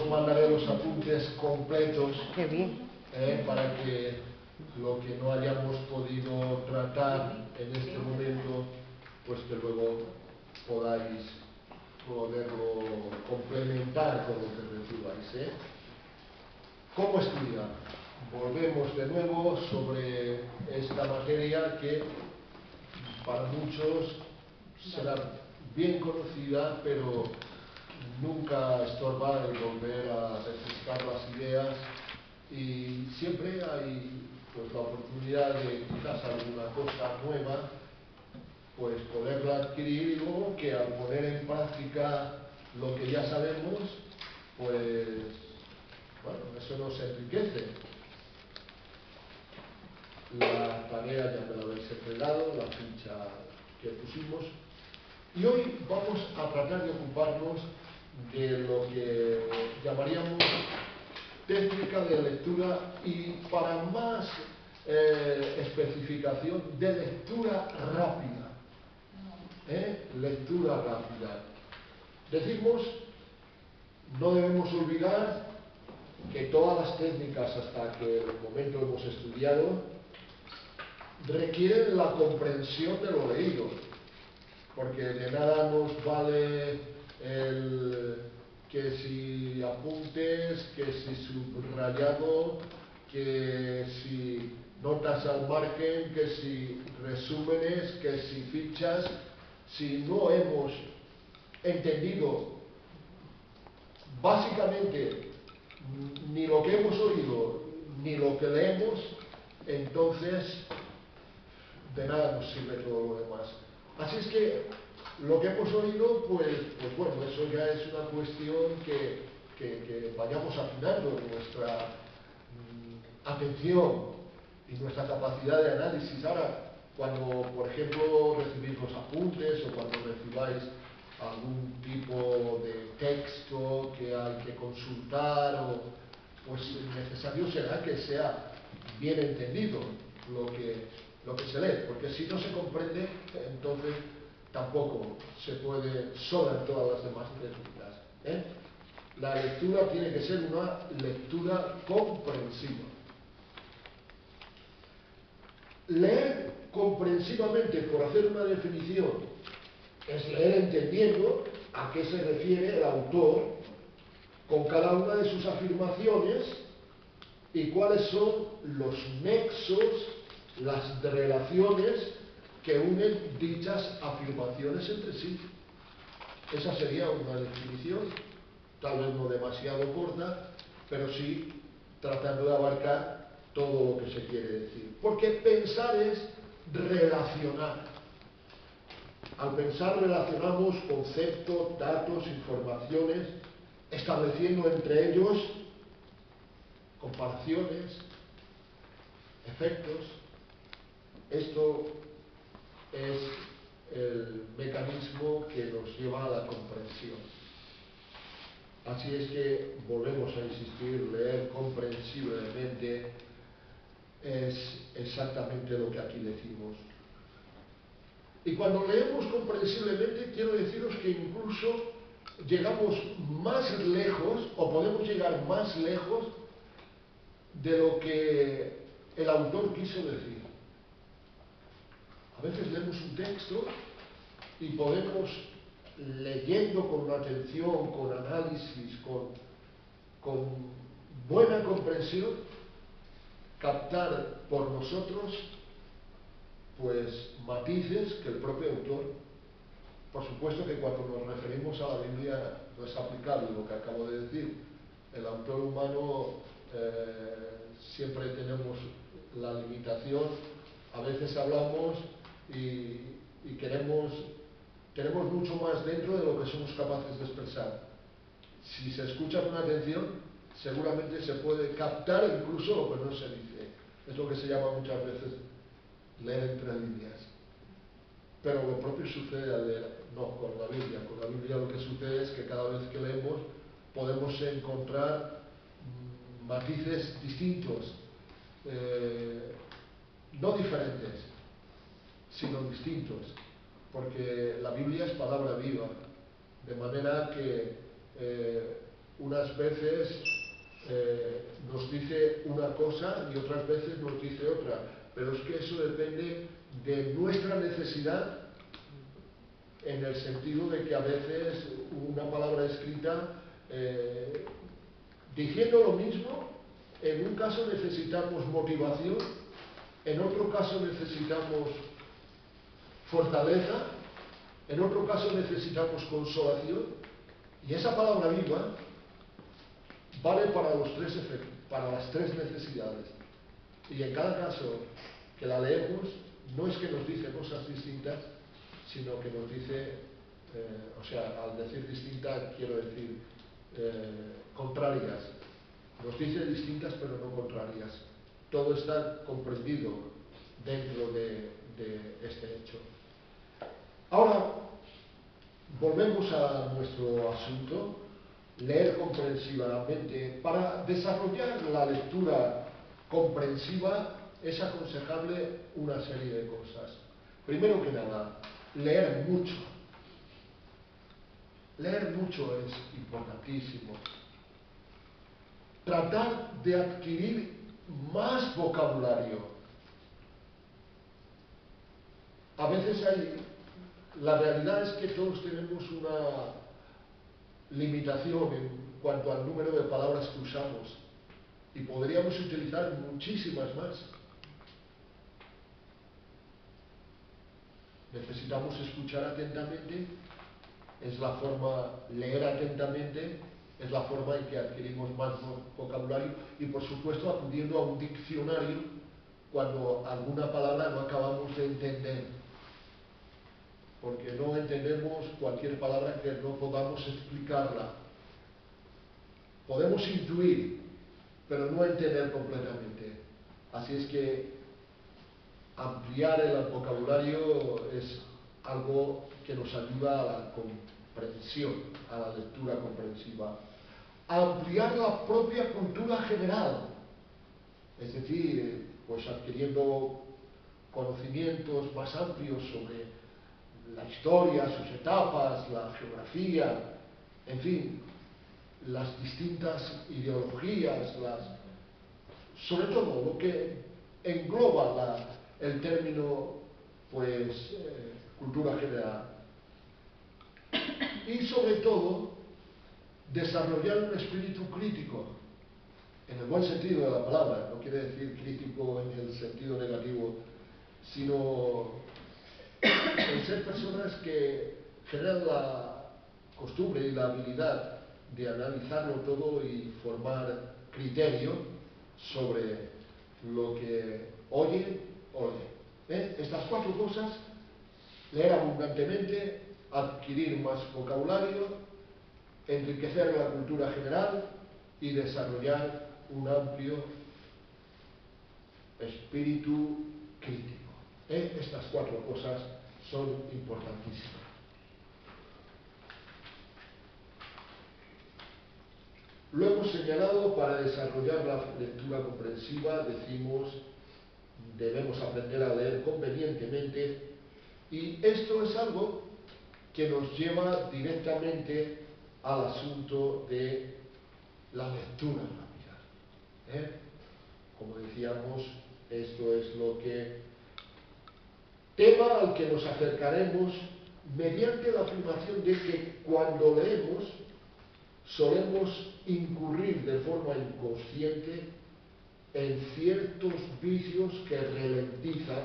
os mandaré los apuntes completos. Qué bien. Para que lo que no hayamos podido tratar en este momento, pues que luego podáis poderlo complementar con lo que recibáis. ¿Cómo estudiar? Volvemos de nuevo sobre esta materia que para muchos será bien conocida, pero nunca estorba el volver a refrescar las ideas, y siempre hay pues la oportunidad de quizás alguna cosa nueva, pues poderla adquirir, y luego que al poner en práctica lo que ya sabemos, pues bueno, eso nos enriquece. La tarea ya me la habéis entregado, la ficha que pusimos, y hoy vamos a tratar de ocuparnos de lo que llamaríamos técnica de lectura, y para más especificación, de lectura rápida. Lectura rápida. Decimos, no debemos olvidar que todas las técnicas hasta que el momento hemos estudiado requieren la comprensión de lo leído, porque de nada nos vale el que si apuntes, que si subrayado, que si notas al margen, que si resúmenes, que si fichas. Si no hemos entendido básicamente ni lo que hemos oído ni lo que leemos, entonces de nada nos sirve todo lo demás. Así es que lo que hemos oído, pues bueno, eso ya es una cuestión que vayamos afinando nuestra atención y nuestra capacidad de análisis. Ahora, cuando, por ejemplo, recibís los apuntes o cuando recibáis algún tipo de texto que hay que consultar, pues necesario será que sea bien entendido lo que se lee, porque si no se comprende, entonces tampoco se puede sola en todas las demás técnicas. La lectura tiene que ser una lectura comprensiva. Leer comprensivamente, por hacer una definición, es leer entendiendo a qué se refiere el autor con cada una de sus afirmaciones y cuáles son los nexos, las relaciones que unen dichas afirmaciones entre sí. Esa sería una definición, tal vez no demasiado corta, pero sí tratando de abarcar todo lo que se quiere decir. Porque pensar es relacionar. Al pensar relacionamos conceptos, datos, informaciones, estableciendo entre ellos comparaciones, efectos. Esto es el mecanismo que nos lleva a la comprensión. Así es que volvemos a insistir, leer comprensiblemente es exactamente lo que aquí decimos. Y cuando leemos comprensiblemente, quiero deciros que incluso llegamos más lejos, o podemos llegar más lejos de lo que el autor quiso decir. A veces leemos un texto y podemos, leyendo con atención, con análisis, con buena comprensión, captar por nosotros pues matices que el propio autor, por supuesto que cuando nos referimos a la Biblia no es aplicable lo que acabo de decir. El autor humano siempre tenemos la limitación, a veces hablamos y tenemos mucho más dentro de lo que somos capaces de expresar. Si se escucha con atención, seguramente se puede captar incluso lo que no se dice. Es lo que se llama muchas veces leer entre líneas. Pero lo propio sucede al leer, no con la Biblia. Con la Biblia lo que sucede es que cada vez que leemos podemos encontrar matices distintos, no diferentes, sino distintos, porque la Biblia es palabra viva, de manera que unas veces nos dice una cosa y otras veces nos dice otra, pero es que eso depende de nuestra necesidad, en el sentido de que a veces una palabra escrita diciendo lo mismo, en un caso necesitamos motivación, en otro caso necesitamos fortaleza, en otro caso necesitamos consolación, y esa palabra viva vale para los tres efectos, para las tres necesidades. Y en cada caso que la leemos, no es que nos dice cosas distintas, sino que nos dice, o sea, al decir distinta quiero decir contrarias. Nos dice distintas pero no contrarias. Todo está comprendido dentro de este hecho. Ahora, volvemos a nuestro asunto. Leer comprensivamente. Para desarrollar la lectura comprensiva es aconsejable una serie de cosas. Primero que nada, leer mucho. Leer mucho es importantísimo. Tratar de adquirir más vocabulario. A veces la realidad es que todos tenemos una limitación en cuanto al número de palabras que usamos y podríamos utilizar muchísimas más. Necesitamos escuchar atentamente, es la forma, leer atentamente, es la forma en que adquirimos más vocabulario y por supuesto acudiendo a un diccionario cuando alguna palabra no acabamos de entender, porque no entendemos cualquier palabra que no podamos explicarla. Podemos intuir, pero no entender completamente. Así es que ampliar el vocabulario es algo que nos ayuda a la comprensión, a la lectura comprensiva. Ampliar la propia cultura general, es decir, pues adquiriendo conocimientos más amplios sobre la historia, sus etapas, la geografía, en fin, las distintas ideologías, sobre todo lo que engloba el término pues cultura general. Y sobre todo desarrollar un espíritu crítico, en el buen sentido de la palabra, no quiere decir crítico en el sentido negativo, sino el ser personas que generan la costumbre y la habilidad de analizarlo todo y formar criterio sobre lo que oyen o leen. Estas cuatro cosas: leer abundantemente, adquirir más vocabulario, enriquecer la cultura general y desarrollar un amplio espíritu crítico. Estas cuatro cosas son importantísimas. Lo hemos señalado, para desarrollar la lectura comprensiva, decimos, debemos aprender a leer convenientemente, y esto es algo que nos lleva directamente al asunto de la lectura rápida. Como decíamos, esto es tema al que nos acercaremos mediante la afirmación de que cuando leemos solemos incurrir de forma inconsciente en ciertos vicios que ralentizan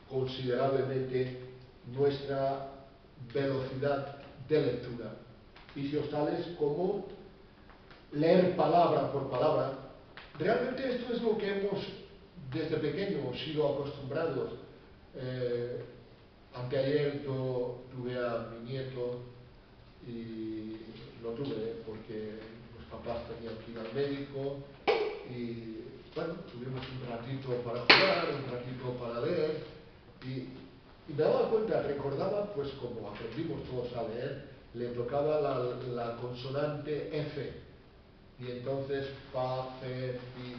considerablemente nuestra velocidad de lectura. Vicios tales como leer palabra por palabra. Realmente esto es lo que hemos desde pequeños sido acostumbrados. Anteayer yo tuve a mi nieto y lo tuve porque los papás tenían que ir al médico y bueno, tuvimos un ratito para jugar, un ratito para leer y me daba cuenta, recordaba, pues como aprendimos todos a leer, le tocaba la consonante F y entonces fa, fe, fi,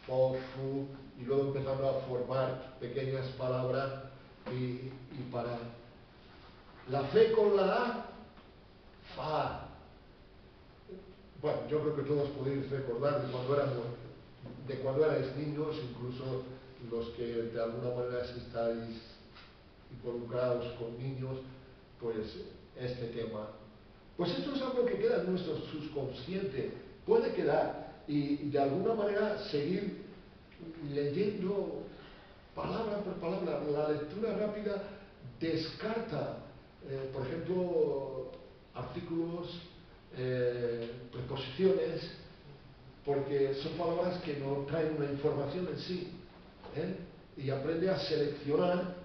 fo, fu, y luego empezando a formar pequeñas palabras y para la fe con la A, fa, bueno, yo creo que todos podéis recordar de cuando erais niños, incluso los que de alguna manera estáis involucrados con niños, pues este tema. Pues esto es algo que queda en nuestro subconsciente, puede quedar, y de alguna manera seguir leyendo palabra por palabra. La lectura rápida descarta, por ejemplo, artículos, preposiciones, porque son palabras que no traen una información en sí, ¿eh? Y aprende a seleccionar